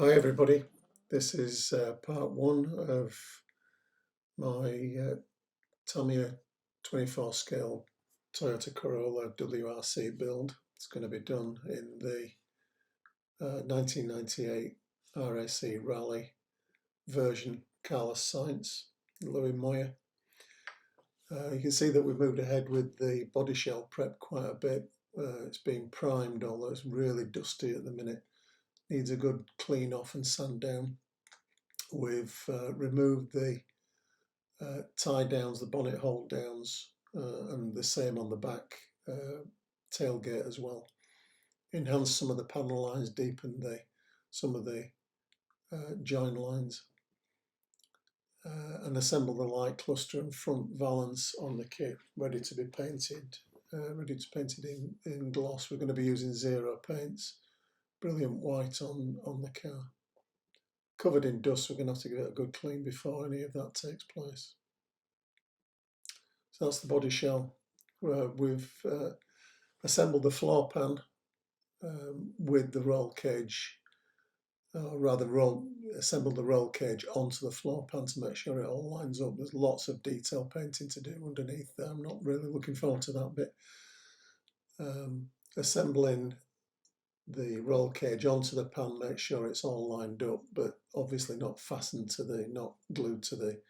Hi everybody, this is part one of my Tamiya 24 scale Toyota Corolla WRC build. It's going to be done in the 1998 RAC Rally version Carlos Sainz, Louis Moya. You can see that we've moved ahead with the body shell prep quite a bit. It's being primed, although it's really dusty at the minute. Needs a good clean off and sand down. We've removed the tie downs, the bonnet hold downs, and the same on the back tailgate as well. Enhanced some of the panel lines, deepened some of the join lines, and assembled the light cluster and front valance on the kit, ready to be painted. In gloss. We're going to be using zero paints, brilliant white on the car. Covered in dust, we're going to have to give it a good clean before any of that takes place. So that's the body shell. We've assembled the floor pan with the roll cage, assembled the roll cage onto the floor pan to make sure it all lines up. There's lots of detail painting to do underneath there. I'm not really looking forward to that bit. Assembling the roll cage onto the pan, make sure it's all lined up, but obviously not glued to the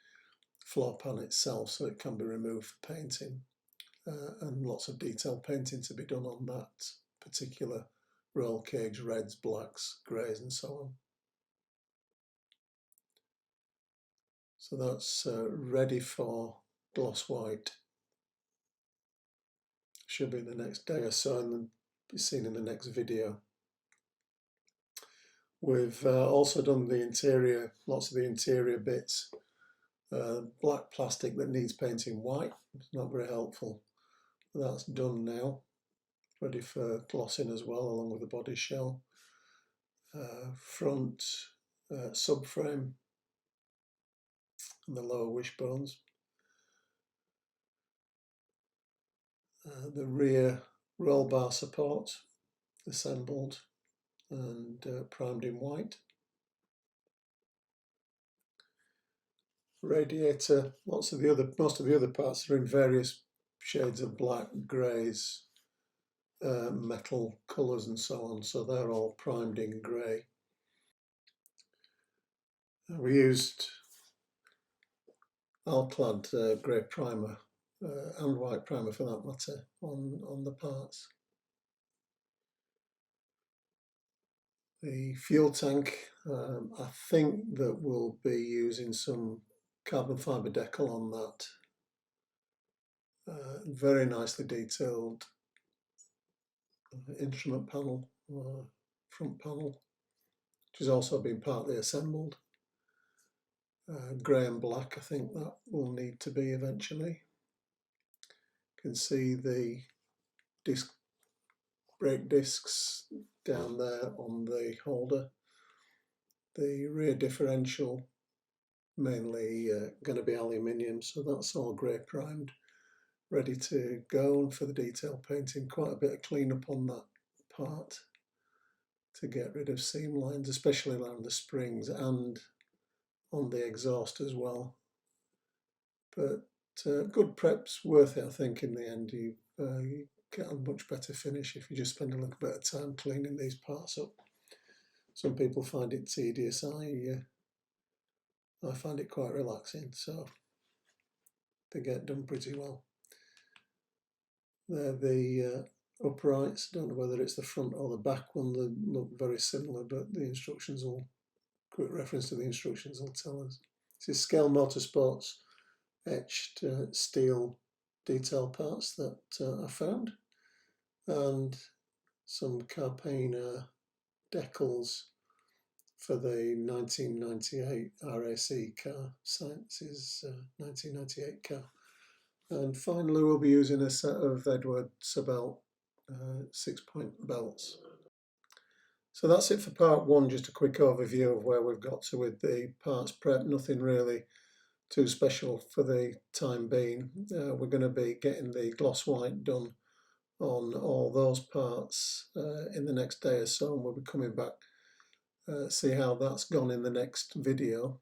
floor pan itself, so it can be removed for painting, and lots of detail painting to be done on that particular roll cage, reds, blacks, greys and so on. So that's ready for gloss white. Should be the next day or so and be seen in the next video. We've also done the interior, lots of the interior bits. Black plastic that needs painting white. It's not very helpful. That's done now, ready for glossing as well, along with the body shell. Front subframe and the lower wishbones. The rear roll bar support assembled and primed in white. Radiator, most of the other parts are in various shades of black, greys, metal colours and so on, so they're all primed in grey. We used Alclad grey primer and white primer for that matter on the parts. The fuel tank, I think that we'll be using some carbon fibre decal on that. Very nicely detailed instrument panel, front panel, which has also been partly assembled. Grey and black, I think that will need to be eventually. You can see the brake discs down there on the holder. The rear differential, mainly going to be aluminium, so that's all grey primed, ready to go. And for the detail painting, quite a bit of cleanup on that part to get rid of seam lines, especially around the springs and on the exhaust as well. But good prep's worth it, I think. In the end, you get a much better finish if you just spend a little bit of time cleaning these parts up. Some people find it tedious. I find it quite relaxing, so they get done pretty well. They're the uprights. Don't know whether it's the front or the back one. They look very similar, but the instructions quick reference to the instructions will tell us. This is Scale Motorsport's etched steel detail parts that I found, and some Carpena decals for the 1998 RAC car. Sainz's 1998 car. And finally we'll be using a set of Eduard Sabelt 6-point belts. So that's it for part one, just a quick overview of where we've got to with the parts prep. Nothing really too special for the time being. We're going to be getting the gloss white done on all those parts in the next day or so, and we'll be coming back see how that's gone in the next video.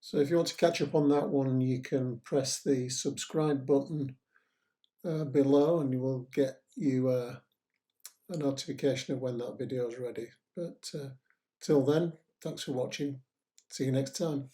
So if you want to catch up on that one, you can press the subscribe button below, and you will get you a notification of when that video is ready. But till then, thanks for watching. See you next time.